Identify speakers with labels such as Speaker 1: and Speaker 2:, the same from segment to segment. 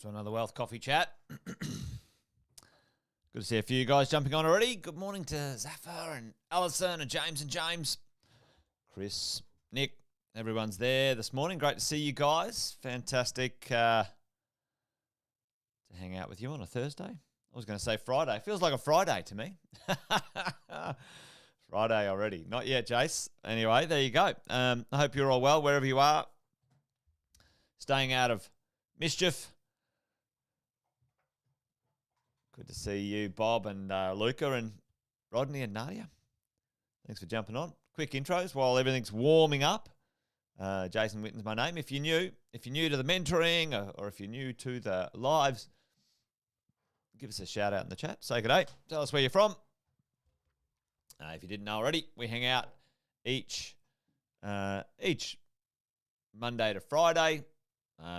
Speaker 1: to another Wealth Coffee Chat. Good to see a few guys jumping on already. Good morning to Zafar and Alison and James, Chris, Nick. Everyone's there this morning. Great to see you guys. Fantastic to hang out with you on a Thursday. I was going to say Friday. Feels like a Friday to me. Friday already. Not yet, Jace. Anyway, there you go. I hope you're all well wherever you are. Staying out of mischief. Good to see you, Bob and Luca and Rodney and Nadia. Thanks for jumping on. Quick intros while everything's warming up. Jason Witten's my name. If you're new to the mentoring or if you're new to the lives, give us a shout out in the chat. Say good day. Tell us where you're from. If you didn't know already, we hang out each Monday to Friday,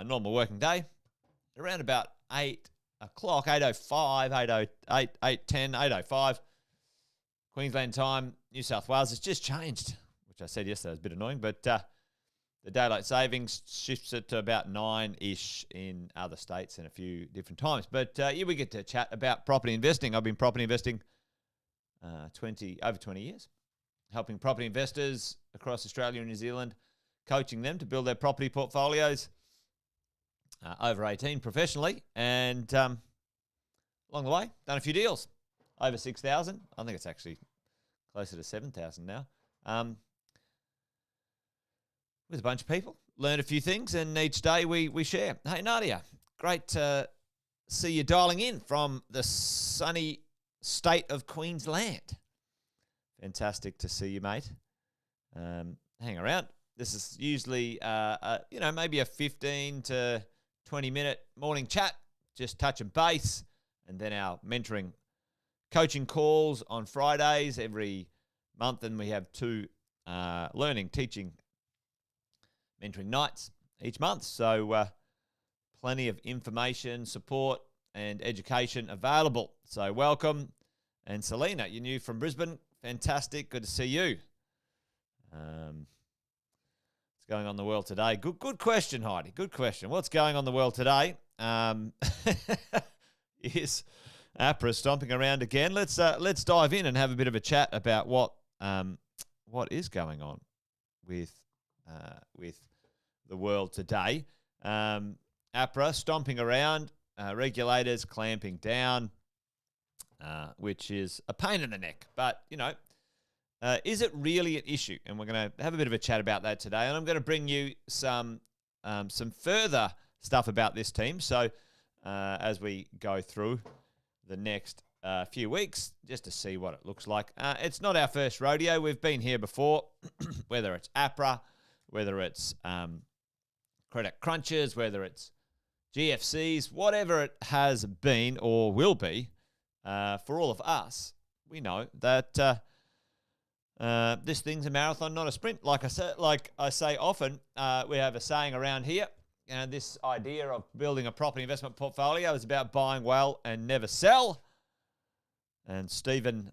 Speaker 1: normal working day, around about 8 o'clock, 8:05, 8:08, 8:10, 8:05, Queensland time, New South Wales. It's just changed, which I said yesterday was a bit annoying, but the daylight savings shifts it to about 9-ish in other states and a few different times. But here we get to chat about property investing. I've been property investing over 20 years, helping property investors across Australia and New Zealand, coaching them to build their property portfolios. Over 18 professionally, and along the way, done a few deals. Over 6,000. I think it's actually closer to 7,000 now. With a bunch of people. Learned a few things, and each day we share. Hey, Nadia, great to see you dialing in from the sunny state of Queensland. Fantastic to see you, mate. Hang around. This is usually, maybe a 15 to 20-minute morning chat, just touch and base, and then our mentoring coaching calls on Fridays every month, and we have 2 learning, teaching, mentoring nights each month. So plenty of information, support, and education available. So welcome. And Selena, you're new from Brisbane. Fantastic. Good to see you. Going on in the world today? Good question, Heidi. Good question. What's going on in the world today? Is APRA stomping around again? Let's dive in and have a bit of a chat about what is going on with the world today. APRA stomping around, regulators clamping down, which is a pain in the neck. But is it really an issue? And we're going to have a bit of a chat about that today. And I'm going to bring you some further stuff about this team. So as we go through the next few weeks, just to see what it looks like. It's not our first rodeo. We've been here before, whether it's APRA, whether it's credit crunches, whether it's GFCs, whatever it has been or will be, for all of us, we know that this thing's a marathon, not a sprint. Like I say often, we have a saying around here, and this idea of building a property investment portfolio is about buying well and never sell. And Stephen,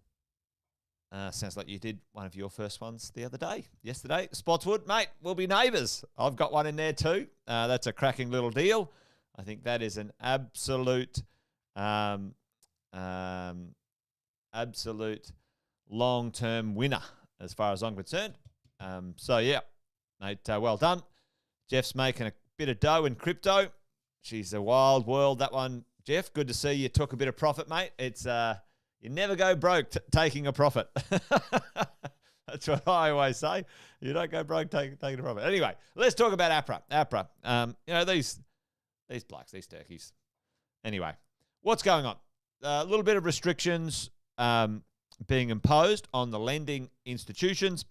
Speaker 1: sounds like you did one of your first ones yesterday. Spotswood, mate, we'll be neighbours. I've got one in there too. That's a cracking little deal. I think that is an absolute long-term winner as far as I'm concerned. Mate, well done. Jeff's making a bit of dough in crypto. She's a wild world, that one. Jeff, good to see you took a bit of profit, mate. It's you never go broke taking a profit. That's what I always say. You don't go broke taking a profit. Anyway, let's talk about APRA. These blokes, these turkeys. Anyway, what's going on? A little bit of restrictions being imposed on the lending institutions.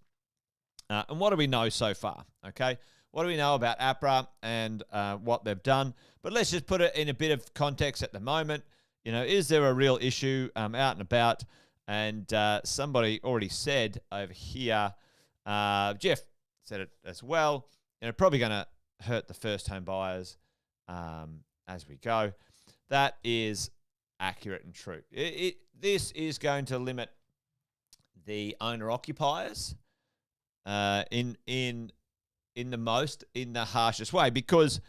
Speaker 1: And what do we know so far? Okay, what do we know about APRA and what they've done? But let's just put it in a bit of context at the moment. Is there a real issue out and about? And somebody already said over here, Jeff said it as well, probably going to hurt the first home buyers as we go. That is accurate and true. This is going to limit the owner-occupiers in the harshest way, because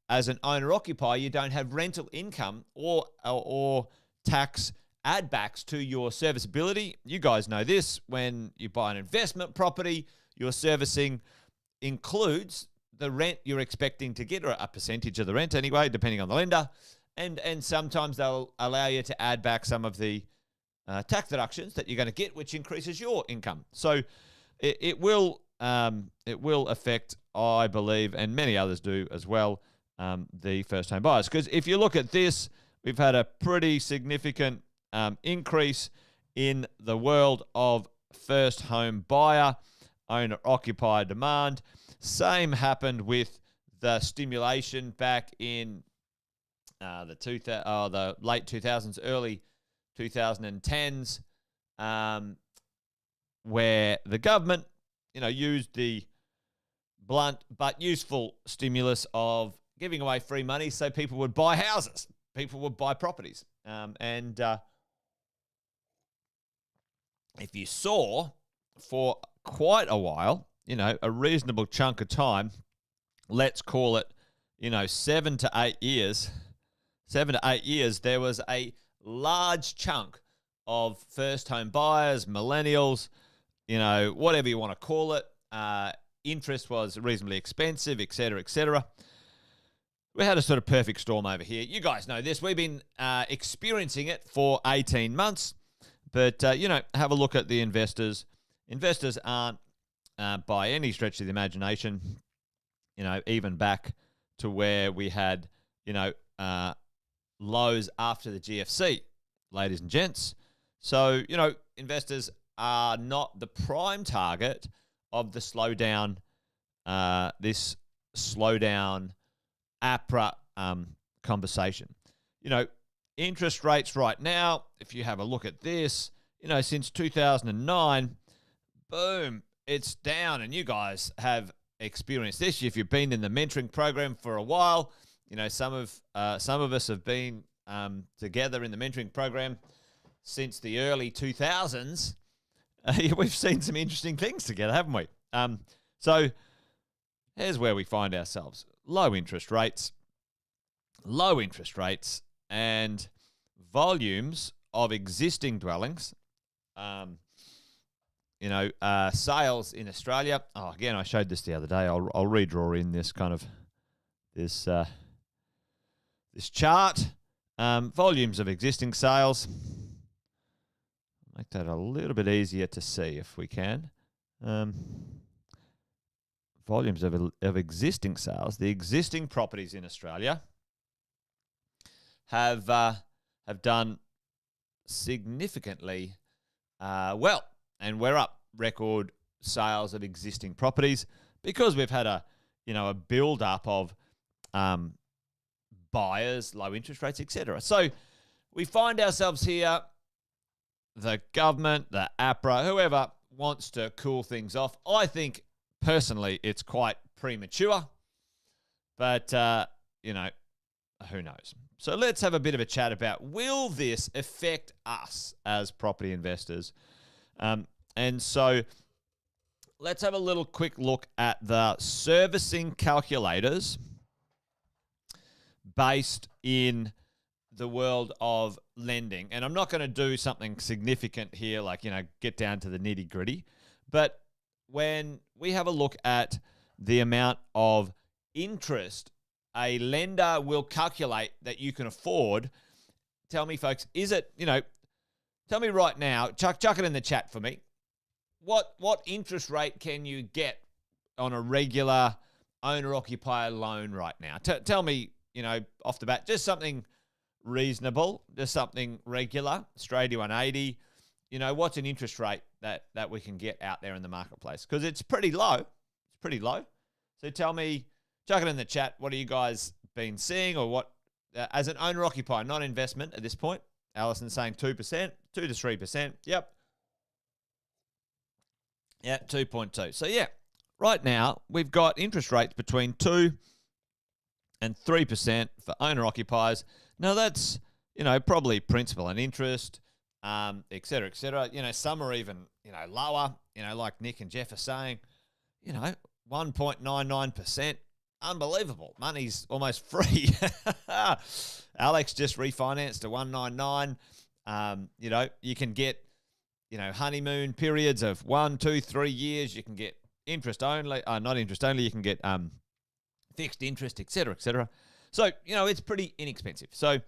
Speaker 1: as an owner-occupier, you don't have rental income or tax add-backs to your serviceability. You guys know this. When you buy an investment property, your servicing includes the rent you're expecting to get, or a percentage of the rent anyway, depending on the lender. And sometimes they'll allow you to add back some of the tax deductions that you're going to get, which increases your income. So it will affect, I believe, and many others do as well, the first home buyers. Because if you look at this, we've had a pretty significant increase in the world of first home buyer, owner-occupier demand. Same happened with the stimulation back in the late 2000s, early 2010s, where the government, used the blunt but useful stimulus of giving away free money so people would buy houses, people would buy properties. And if you saw for quite a while, a reasonable chunk of time, let's call it, 7 to 8 years, there was a large chunk of first home buyers, millennials, whatever you want to call it. Interest was reasonably expensive, et cetera, et cetera. We had a sort of perfect storm over here. You guys know this. We've been experiencing it for 18 months. But, have a look at the investors. Investors aren't, by any stretch of the imagination, even back to where we had, lows after the GFC, ladies and gents. So, investors are not the prime target of the slowdown, this slowdown APRA conversation. Interest rates right now, if you have a look at this, since 2009, boom, it's down. And you guys have experienced this. If you've been in the mentoring program for a while, some of us have been together in the mentoring program since the early 2000s. We've seen some interesting things together, haven't we? So here's where we find ourselves. Low interest rates, and volumes of existing dwellings. Sales in Australia. Oh, again, I showed this the other day. I'll redraw in this kind of this chart. Volumes of existing sales. Make that a little bit easier to see if we can. Volumes of existing sales. The existing properties in Australia have done significantly well, and we're up record sales of existing properties because we've had a build up of buyers, low interest rates, etc. So we find ourselves here. The government, the APRA, whoever wants to cool things off. I think personally it's quite premature, but who knows? So let's have a bit of a chat about, will this affect us as property investors? And so let's have a little quick look at the servicing calculators based in the world of lending. And I'm not going to do something significant here, like, get down to the nitty gritty. But when we have a look at the amount of interest a lender will calculate that you can afford, tell me, folks, is it, tell me right now, chuck it in the chat for me. What interest rate can you get on a regular owner-occupier loan right now? Tell me, off the bat, just something reasonable, just something regular, Australia 180. What's an interest rate that we can get out there in the marketplace? Because it's pretty low. So tell me, chuck it in the chat. What have you guys been seeing, or what, as an owner-occupier, not investment at this point? Alison's saying 2%, 2 to 3%. Yep. Yeah, 2.2. So yeah, right now we've got interest rates between 2 and 3% for owner-occupiers. Now that's, probably principal and interest, et cetera, et cetera. Some are even, lower, like Nick and Jeff are saying, 1.99%. unbelievable. Money's almost free. Alex just refinanced to 199. You can get, honeymoon periods of 1, 2, 3 years. You can get interest only, not interest only. You can get fixed interest, et cetera, et cetera. So, it's pretty inexpensive. So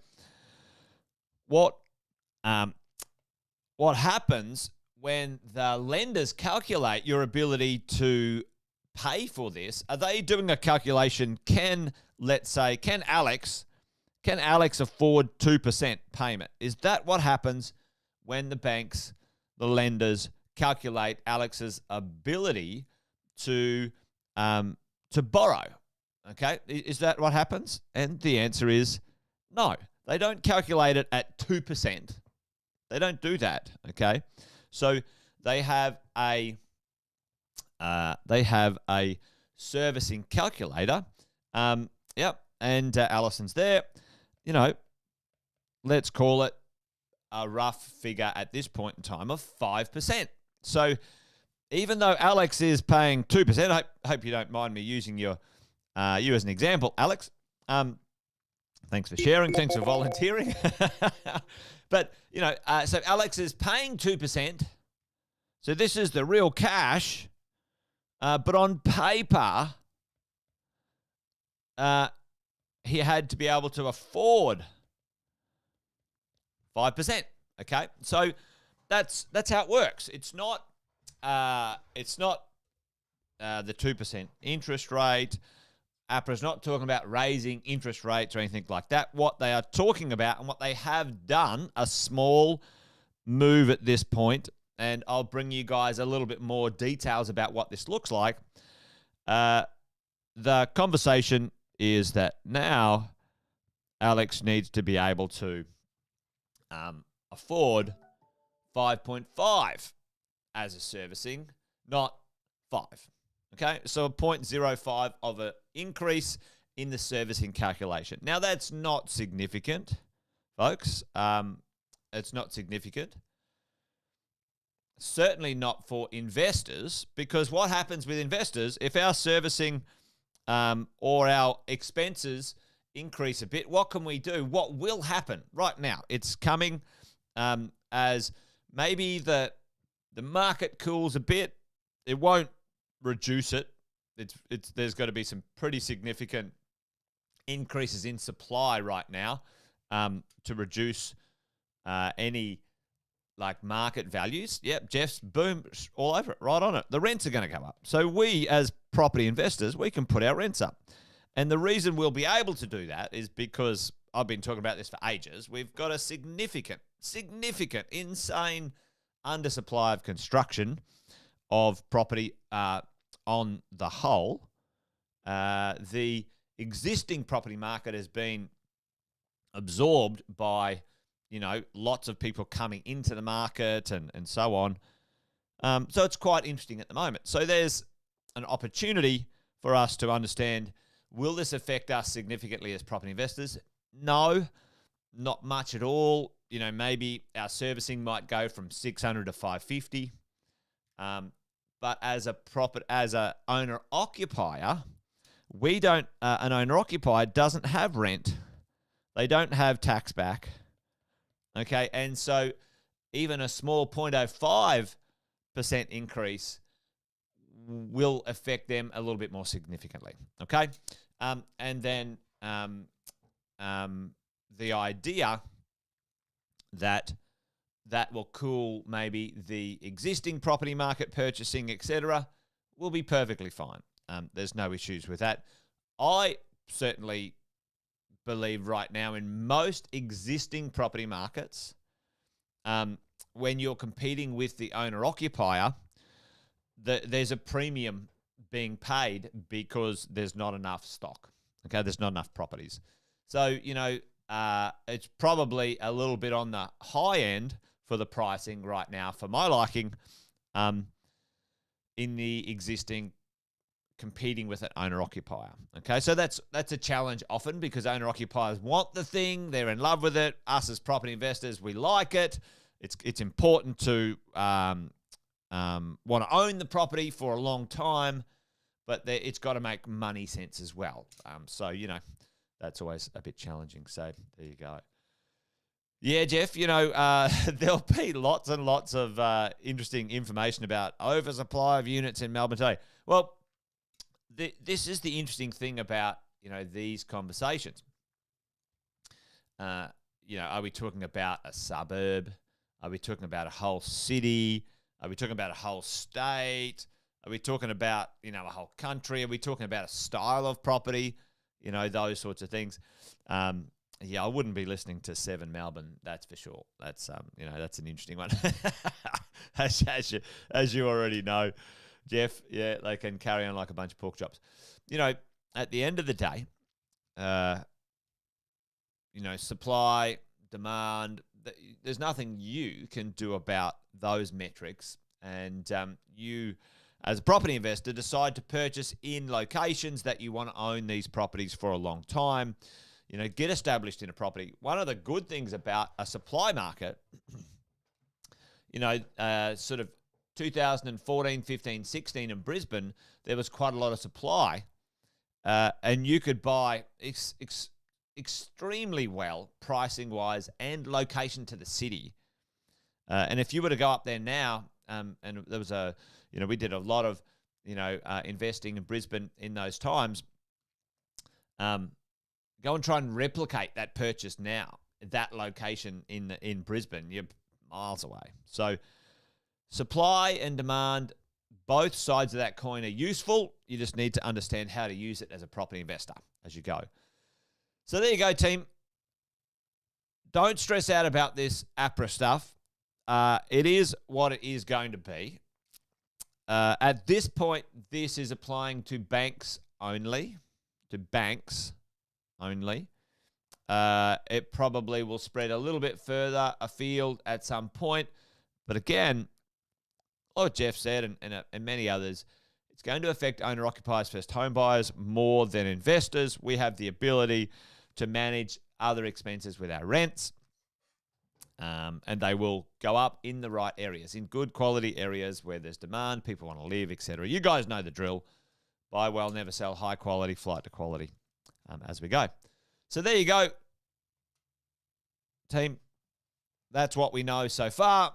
Speaker 1: what happens when the lenders calculate your ability to pay for this? Are they doing a calculation? Can Alex afford 2% payment? Is that what happens when the lenders calculate Alex's ability to borrow? Okay, is that what happens? And the answer is no. They don't calculate it at 2%. They don't do that. Okay, so they have a servicing calculator. Yep, and Alison's there. Let's call it a rough figure at this point in time of 5%. So even though Alex is paying 2%, I hope you don't mind me using you as an example, Alex. Thanks for sharing. Thanks for volunteering. But, so Alex is paying 2%. So this is the real cash. But on paper, he had to be able to afford 5%. Okay, so that's how it works. It's not the 2% interest rate. APRA's not talking about raising interest rates or anything like that. What they are talking about and what they have done, a small move at this point, and I'll bring you guys a little bit more details about what this looks like. The conversation is that now Alex needs to be able to afford 5.5 as a servicing, not 5. Okay, so a 0.05 of an increase in the servicing calculation. Now, that's not significant, folks. It's not significant. Certainly not for investors, because what happens with investors, if our servicing or our expenses increase a bit, what can we do? What will happen right now? It's coming as maybe the market cools a bit. It won't reduce it. There's got to be some pretty significant increases in supply right now to reduce any market values. Yep, Jeff's boom all over it, right on it. The rents are going to go up. So we as property investors, we can put our rents up. And the reason we'll be able to do that is because I've been talking about this for ages. We've got a significant, insane undersupply of construction of property on the whole. The existing property market has been absorbed by, lots of people coming into the market and so on. So it's quite interesting at the moment. So there's an opportunity for us to understand, will this affect us significantly as property investors? No, not much at all. Maybe our servicing might go from 600 to 550. But as a owner occupier, an owner occupier doesn't have rent. They don't have tax back. Okay, and so even a small 0.05% increase will affect them a little bit more significantly. Okay, and then the idea that will cool maybe the existing property market purchasing, etc., will be perfectly fine. There's no issues with that. I certainly believe right now in most existing property markets, when you're competing with the owner-occupier, there's a premium being paid because there's not enough stock. Okay, there's not enough properties. So, it's probably a little bit on the high end for the pricing right now, for my liking, in the existing competing with an owner-occupier. Okay, so that's a challenge often because owner-occupiers want the thing, they're in love with it. Us as property investors, we like it. It's important to want to own the property for a long time, but it's got to make money sense as well. So, that's always a bit challenging. So there you go. Yeah, Jeff, there'll be lots and lots of interesting information about oversupply of units in Melbourne today. Well, this is the interesting thing about, these conversations. Are we talking about a suburb? Are we talking about a whole city? Are we talking about a whole state? Are we talking about, a whole country? Are we talking about a style of property? Those sorts of things. I wouldn't be listening to 7 Melbourne, that's for sure. That's that's an interesting one. as you already know, Jeff, yeah, they can carry on like a bunch of pork chops. At the end of the day, supply, demand, there's nothing you can do about those metrics. And you, as a property investor, decide to purchase in locations that you want to own these properties for a long time. Get established in a property. One of the good things about a supply market, sort of 2014, 15, 16 in Brisbane, there was quite a lot of supply. And you could buy extremely well, pricing-wise, and location to the city. And if you were to go up there now, and there was we did a lot of, investing in Brisbane in those times, go and try and replicate that purchase now, that location in Brisbane. You're miles away. So supply and demand, both sides of that coin are useful. You just need to understand how to use it as a property investor as you go. So there you go, team. Don't stress out about this APRA stuff. It is what it is going to be. At this point, this is applying to banks only. It probably will spread a little bit further afield at some point. But again, like Jeff said and many others, it's going to affect owner-occupiers, first home buyers more than investors. We have the ability to manage other expenses with our rents, and they will go up in the right areas, in good quality areas where there's demand, people want to live, etc. You guys know the drill. Buy well, never sell, high quality, flight to quality as we go. So there you go, team. That's what we know so far.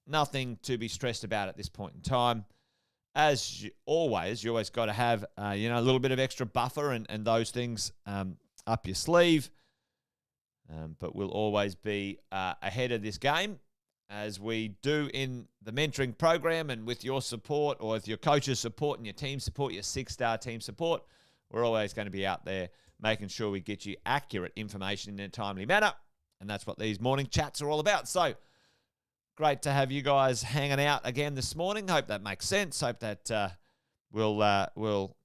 Speaker 1: Nothing to be stressed about at this point in time. As you always got to have a little bit of extra buffer and those things up your sleeve. But we'll always be ahead of this game, as we do in the mentoring program, and with your support, or with your coach's support and your team support, your 6-star team support. We're always going to be out there making sure we get you accurate information in a timely manner. And that's what these morning chats are all about. So great to have you guys hanging out again this morning. Hope that makes sense. Hope that we'll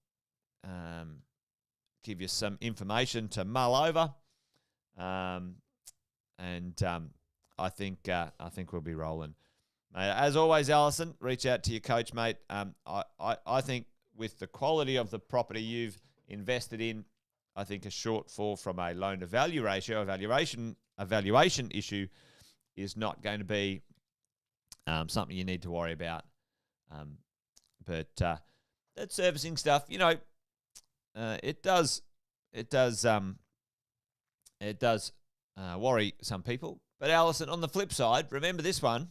Speaker 1: give you some information to mull over. I think we'll be rolling. As always, Alison, reach out to your coach, mate. I think with the quality of the property you've invested in, I think a shortfall from a loan-to-value ratio, evaluation issue, is not going to be something you need to worry about. But that servicing stuff, it does worry some people. But Alison, on the flip side, remember this one,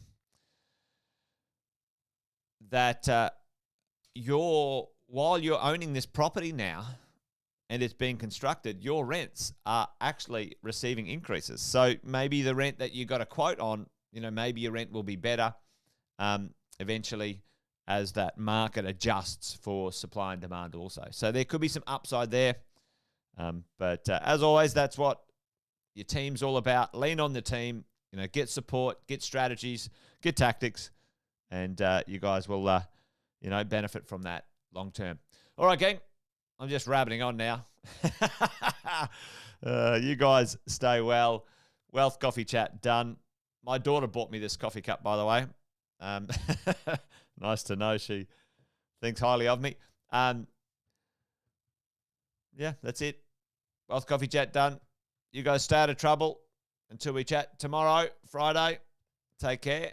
Speaker 1: that while you're owning this property now and it's being constructed, your rents are actually receiving increases. So maybe the rent that you got a quote on, maybe your rent will be better eventually as that market adjusts for supply and demand also. So there could be some upside there. But as always, that's what your team's all about. Lean on the team, get support, get strategies, get tactics, and you guys will, benefit from that long term. All right, gang, I'm just rabbiting on now. You guys stay well. Wealth Coffee Chat done. My daughter bought me this coffee cup, by the way. Nice to know she thinks highly of me. Yeah, that's it. Wealth Coffee Chat done. You guys stay out of trouble until we chat tomorrow, Friday. Take care.